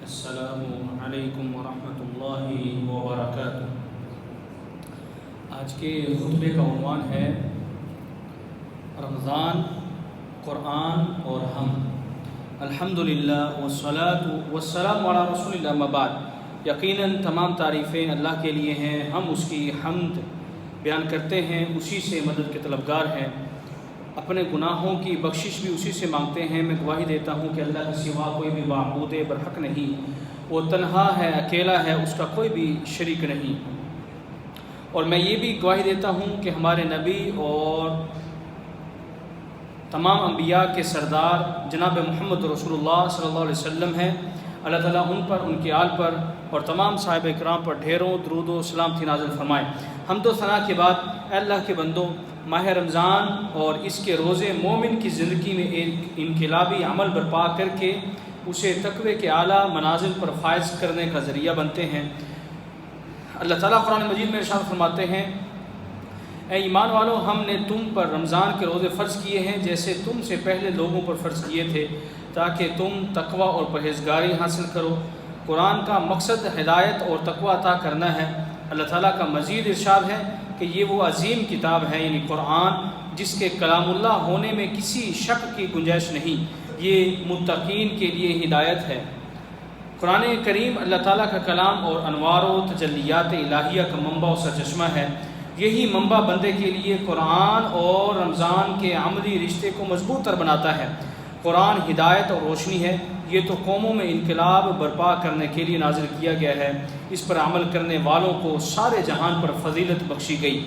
السلام علیکم ورحمۃ اللہ وبرکاتہ۔ آج کے خطبے کا عنوان ہے رمضان، قرآن اور ہم۔ الحمدللہ والصلاة والسلام علی رسول اللہ، اما بعد۔ یقیناً تمام تعریفیں اللہ کے لیے ہیں، ہم اس کی حمد بیان کرتے ہیں، اسی سے مدد کے طلبگار ہیں، اپنے گناہوں کی بخشش بھی اسی سے مانگتے ہیں۔ میں گواہی دیتا ہوں کہ اللہ کے سوا کوئی بھی معبود برحق نہیں، وہ تنہا ہے، اکیلا ہے، اس کا کوئی بھی شریک نہیں۔ اور میں یہ بھی گواہی دیتا ہوں کہ ہمارے نبی اور تمام انبیاء کے سردار جناب محمد رسول اللہ صلی اللہ علیہ وسلم ہیں۔ اللہ تعالیٰ ان پر، ان کے آل پر اور تمام صحابہ کرام پر ڈھیروں درود و سلامتی نازل فرمائے۔ حمد و ثنا کے بعد، اے اللہ کے بندوں، ماہ رمضان اور اس کے روزے مومن کی زندگی میں ایک انقلابی عمل برپا کر کے اسے تقوی کے اعلیٰ منازل پر فائز کرنے کا ذریعہ بنتے ہیں۔ اللہ تعالیٰ قرآن مجید میں ارشاد فرماتے ہیں، اے ایمان والو، ہم نے تم پر رمضان کے روزے فرض کیے ہیں جیسے تم سے پہلے لوگوں پر فرض کیے تھے، تاکہ تم تقوی اور پرہیزگاری حاصل کرو۔ قرآن کا مقصد ہدایت اور تقوی عطا کرنا ہے۔ اللہ تعالیٰ کا مزید ارشاد ہے کہ یہ وہ عظیم کتاب ہے، یعنی قرآن، جس کے کلام اللہ ہونے میں کسی شک کی گنجائش نہیں، یہ متقین کے لیے ہدایت ہے۔ قرآن کریم اللہ تعالیٰ کا کلام اور انوار و تجلیات الہیہ کا منبع و سرچشمہ ہے۔ یہی منبع بندے کے لیے قرآن اور رمضان کے عملی رشتے کو مضبوط تر بناتا ہے۔ قرآن ہدایت اور روشنی ہے، یہ تو قوموں میں انقلاب برپا کرنے کے لیے نازل کیا گیا ہے، اس پر عمل کرنے والوں کو سارے جہان پر فضیلت بخشی گئی۔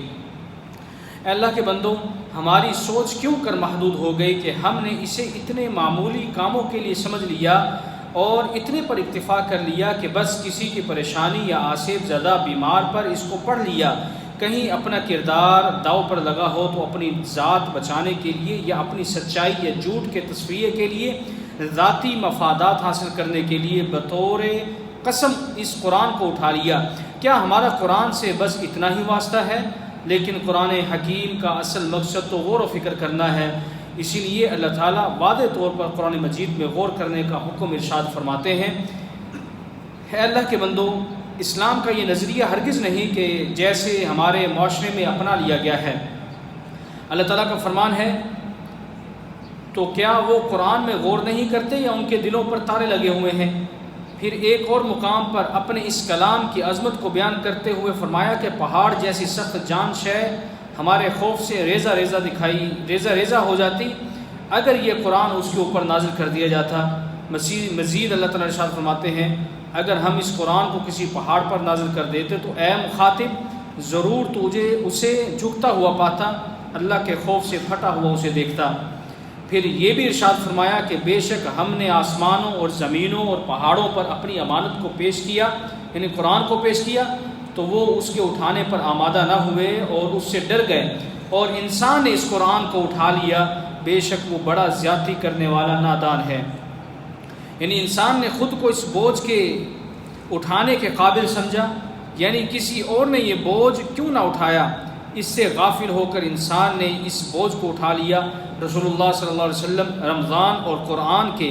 اے اللہ کے بندوں، ہماری سوچ کیوں کر محدود ہو گئی کہ ہم نے اسے اتنے معمولی کاموں کے لیے سمجھ لیا اور اتنے پر اکتفا کر لیا کہ بس کسی کی پریشانی یا آسیب زدہ بیمار پر اس کو پڑھ لیا۔ کہیں اپنا کردار داؤ پر لگا ہو تو اپنی ذات بچانے کے لیے یا اپنی سچائی یا جھوٹ کے تصفیے کے لیے، ذاتی مفادات حاصل کرنے کے لیے بطور قسم اس قرآن کو اٹھا لیا۔ کیا ہمارا قرآن سے بس اتنا ہی واسطہ ہے؟ لیکن قرآن حکیم کا اصل مقصد تو غور و فکر کرنا ہے۔ اسی لیے اللہ تعالیٰ واضح طور پر قرآن مجید میں غور کرنے کا حکم ارشاد فرماتے ہیں، اے اللہ کے بندو، اسلام کا یہ نظریہ ہرگز نہیں کہ جیسے ہمارے معاشرے میں اپنا لیا گیا ہے۔ اللہ تعالیٰ کا فرمان ہے، تو کیا وہ قرآن میں غور نہیں کرتے یا ان کے دلوں پر تارے لگے ہوئے ہیں؟ پھر ایک اور مقام پر اپنے اس کلام کی عظمت کو بیان کرتے ہوئے فرمایا کہ پہاڑ جیسی سخت جان شے ہمارے خوف سے ریزہ ریزہ ہو جاتی اگر یہ قرآن اس کے اوپر نازل کر دیا جاتا۔ مزید اللہ تعالیٰ ارشاد فرماتے ہیں، اگر ہم اس قرآن کو کسی پہاڑ پر نازل کر دیتے تو اے مخاطب، ضرور تجھے اسے جھکتا ہوا پاتا، اللہ کے خوف سے پھٹا ہوا اسے دیکھتا۔ پھر یہ بھی ارشاد فرمایا کہ بے شک ہم نے آسمانوں اور زمینوں اور پہاڑوں پر اپنی امانت کو پیش کیا، یعنی قرآن کو پیش کیا، تو وہ اس کے اٹھانے پر آمادہ نہ ہوئے اور اس سے ڈر گئے، اور انسان نے اس قرآن کو اٹھا لیا، بے شک وہ بڑا زیادتی کرنے والا نادان ہے۔ یعنی انسان نے خود کو اس بوجھ کے اٹھانے کے قابل سمجھا، یعنی کسی اور نے یہ بوجھ کیوں نہ اٹھایا؟ اس سے غافل ہو کر انسان نے اس بوجھ کو اٹھا لیا۔ رسول اللہ صلی اللہ علیہ وسلم رمضان اور قرآن کے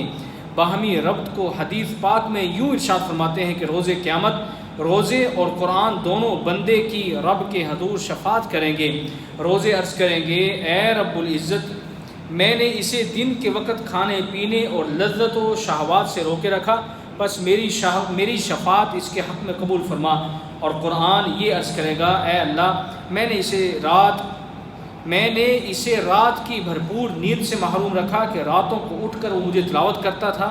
باہمی ربط کو حدیث پاک میں یوں ارشاد فرماتے ہیں کہ روز قیامت روزے اور قرآن دونوں بندے کی رب کے حضور شفاعت کریں گے۔ روزے عرض کریں گے، اے رب العزت، میں نے اسے دن کے وقت کھانے پینے اور لذت و شہوات سے روکے رکھا، بس میری شفاعت اس کے حق میں قبول فرما۔ اور قرآن یہ عرض کرے گا، اے اللہ، میں نے اسے رات کی بھرپور نیند سے محروم رکھا کہ راتوں کو اٹھ کر وہ مجھے تلاوت کرتا تھا،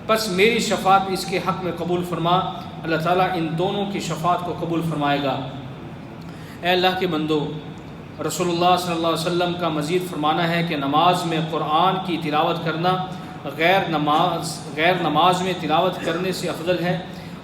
بس میری شفاعت اس کے حق میں قبول فرما۔ اللہ تعالیٰ ان دونوں کی شفاعت کو قبول فرمائے گا۔ اے اللہ کے بندو، رسول اللہ صلی اللہ علیہ وسلم کا مزید فرمانا ہے کہ نماز میں قرآن کی تلاوت کرنا غیر نماز میں تلاوت کرنے سے افضل ہے،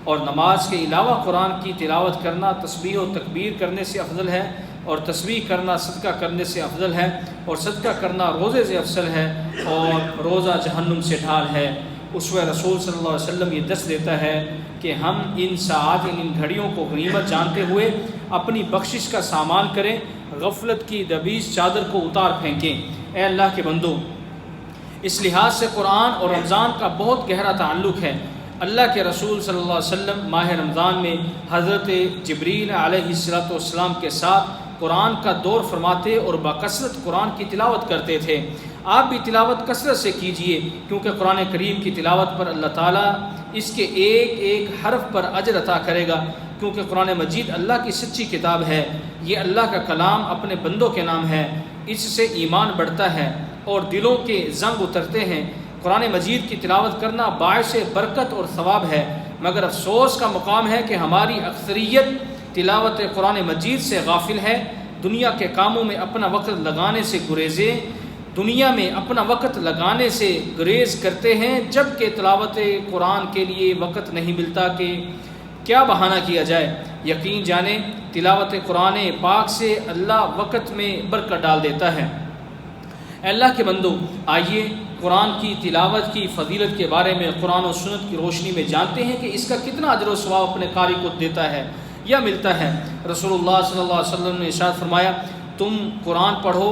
اور نماز کے علاوہ قرآن کی تلاوت کرنا تسبیح و تکبیر کرنے سے افضل ہے، اور تسبیح کرنا صدقہ کرنے سے افضل ہے، اور صدقہ کرنا روزے سے افضل ہے، اور روزہ جہنم سے ڈھال ہے۔ اسوہ رسول صلی اللہ علیہ وسلم یہ درس دیتا ہے کہ ہم ان ساعات، ان گھڑیوں کو غنیمت جانتے ہوئے اپنی بخشش کا سامان کریں، غفلت کی دبیش چادر کو اتار پھینکیں۔ اے اللہ کے بندو، اس لحاظ سے قرآن اور رمضان کا بہت گہرا تعلق ہے۔ اللہ کے رسول صلی اللہ علیہ وسلم ماہ رمضان میں حضرت جبریل علیہ السلام کے ساتھ قرآن کا دور فرماتے اور بکثرت قرآن کی تلاوت کرتے تھے۔ آپ بھی تلاوت کثرت سے کیجئے، کیونکہ قرآن کریم کی تلاوت پر اللہ تعالیٰ اس کے ایک ایک حرف پر اجر عطا کرے گا، کیونکہ قرآن مجید اللہ کی سچی کتاب ہے۔ یہ اللہ کا کلام اپنے بندوں کے نام ہے، اس سے ایمان بڑھتا ہے اور دلوں کے زنگ اترتے ہیں۔ قرآن مجید کی تلاوت کرنا باعث برکت اور ثواب ہے، مگر افسوس کا مقام ہے کہ ہماری اکثریت تلاوت قرآن مجید سے غافل ہے۔ دنیا کے کاموں میں اپنا وقت لگانے سے گریز کرتے ہیں، جبکہ تلاوت قرآن کے لیے وقت نہیں ملتا کہ کیا بہانہ کیا جائے۔ یقین جانیں تلاوت قرآن پاک سے اللہ وقت میں برکت ڈال دیتا ہے۔ اے اللہ کے بندو، آئیے قرآن کی تلاوت کی فضیلت کے بارے میں قرآن و سنت کی روشنی میں جانتے ہیں کہ اس کا کتنا اجر و ثواب اپنے قاری کو دیتا ہے یا ملتا ہے۔ رسول اللہ صلی اللہ علیہ وسلم نے ارشاد فرمایا، تم قرآن پڑھو،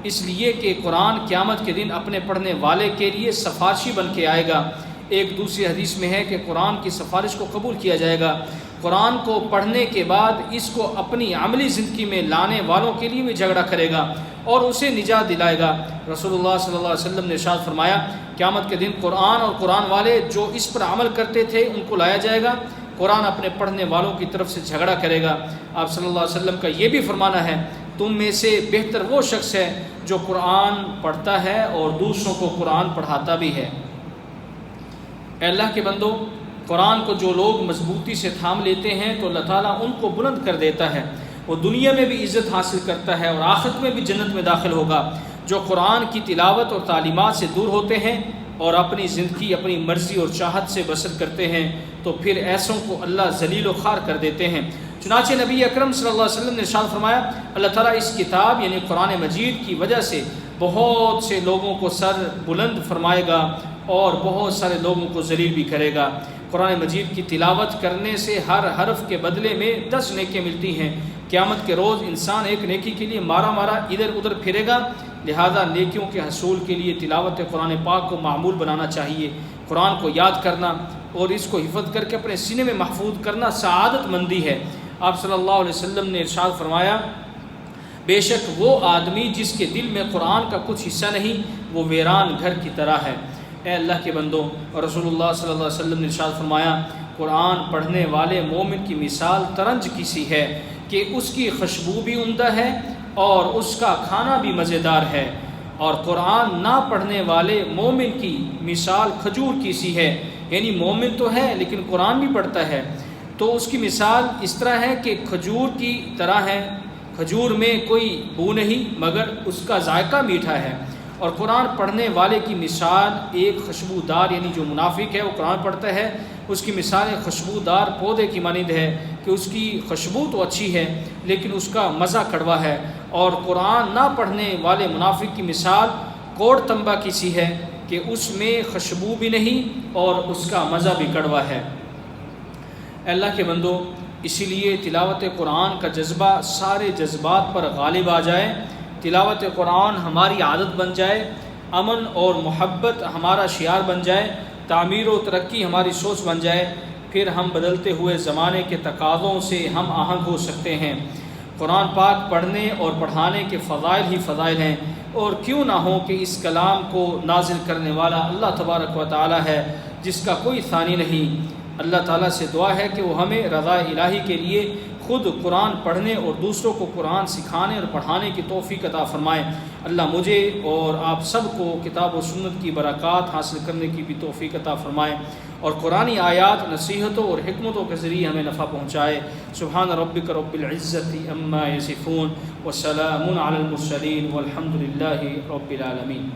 اس لیے کہ قرآن قیامت کے دن اپنے پڑھنے والے کے لیے سفارشی بن کے آئے گا۔ ایک دوسری حدیث میں ہے کہ قرآن کی سفارش کو قبول کیا جائے گا۔ قرآن کو پڑھنے کے بعد اس کو اپنی عملی زندگی میں لانے والوں کے لیے بھی جھگڑا کرے گا اور اسے نجات دلائے گا۔ رسول اللہ صلی اللہ علیہ وسلم نے ارشاد فرمایا، قیامت کے دن قرآن اور قرآن والے جو اس پر عمل کرتے تھے ان کو لایا جائے گا، قرآن اپنے پڑھنے والوں کی طرف سے جھگڑا کرے گا۔ آپ صلی اللہ علیہ وسلم کا یہ بھی فرمانا ہے، تم میں سے بہتر وہ شخص ہے جو قرآن پڑھتا ہے اور دوسروں کو قرآن پڑھاتا بھی ہے۔ اے اللہ کے بندو، قرآن کو جو لوگ مضبوطی سے تھام لیتے ہیں تو اللہ تعالیٰ ان کو بلند کر دیتا ہے، وہ دنیا میں بھی عزت حاصل کرتا ہے اور آخرت میں بھی جنت میں داخل ہوگا۔ جو قرآن کی تلاوت اور تعلیمات سے دور ہوتے ہیں اور اپنی زندگی اپنی مرضی اور چاہت سے بسر کرتے ہیں تو پھر ایسوں کو اللہ ذلیل و خوار کر دیتے ہیں۔ چنانچہ نبی اکرم صلی اللہ علیہ وسلم نے ارشاد فرمایا، اللہ تعالیٰ اس کتاب یعنی قرآن مجید کی وجہ سے بہت سے لوگوں کو سر بلند فرمائے گا اور بہت سارے لوگوں کو ذلیل بھی کرے گا۔ قرآن مجید کی تلاوت کرنے سے ہر حرف کے بدلے میں 10 نیکیاں ملتی ہیں۔ قیامت کے روز انسان ایک نیکی کے لیے مارا ادھر ادھر پھرے گا، لہذا نیکیوں کے حصول کے لیے تلاوت قرآن پاک کو معمول بنانا چاہیے۔ قرآن کو یاد کرنا اور اس کو حفظ کر کے اپنے سینے میں محفوظ کرنا سعادت مندی ہے۔ آپ صلی اللہ علیہ وسلم نے ارشاد فرمایا، بے شک وہ آدمی جس کے دل میں قرآن کا کچھ حصہ نہیں، وہ ویران گھر کی طرح ہے۔ اے اللہ کے بندو، اور رسول اللہ صلی اللہ علیہ وسلم نے ارشاد فرمایا، قرآن پڑھنے والے مومن کی مثال ترنج کی سی ہے کہ اس کی خوشبو بھی عمدہ ہے اور اس کا کھانا بھی مزیدار ہے، اور قرآن نہ پڑھنے والے مومن کی مثال کھجور کی سی ہے، یعنی مومن تو ہے لیکن قرآن بھی پڑھتا ہے، تو اس کی مثال اس طرح ہے کہ کھجور کی طرح ہے۔ کھجور میں کوئی بو نہیں مگر اس کا ذائقہ میٹھا ہے، اور قرآن پڑھنے والے کی مثال ایک خوشبودار، یعنی جو منافق ہے وہ قرآن پڑھتا ہے، اس کی مثال ایک خوشبودار پودے کی مانند ہے کہ اس کی خوشبو تو اچھی ہے لیکن اس کا مزہ کڑوا ہے، اور قرآن نہ پڑھنے والے منافق کی مثال کوڑ تنبا کی سی ہے کہ اس میں خوشبو بھی نہیں اور اس کا مزہ بھی کڑوا ہے۔ اے اللہ کے بندو، اسی لیے تلاوت قرآن کا جذبہ سارے جذبات پر غالب آ جائے، تلاوت قرآن ہماری عادت بن جائے، امن اور محبت ہمارا شعار بن جائے، تعمیر و ترقی ہماری سوچ بن جائے، پھر ہم بدلتے ہوئے زمانے کے تقاضوں سے ہم آہنگ ہو سکتے ہیں۔ قرآن پاک پڑھنے اور پڑھانے کے فضائل ہی فضائل ہیں، اور کیوں نہ ہو کہ اس کلام کو نازل کرنے والا اللہ تبارک و تعالی ہے جس کا کوئی ثانی نہیں۔ اللہ تعالیٰ سے دعا ہے کہ وہ ہمیں رضا الہی کے لیے خود قرآن پڑھنے اور دوسروں کو قرآن سکھانے اور پڑھانے کی توفیق عطا فرمائے۔ اللہ مجھے اور آپ سب کو کتاب و سنت کی برکات حاصل کرنے کی بھی توفیق عطا فرمائے، اور قرآنی آیات، نصیحتوں اور حکمتوں کے ذریعے ہمیں نفع پہنچائے۔ سبحان ربک رب العزت عما یصفون وسلام علی المرسلین والحمد للہ رب العالمین۔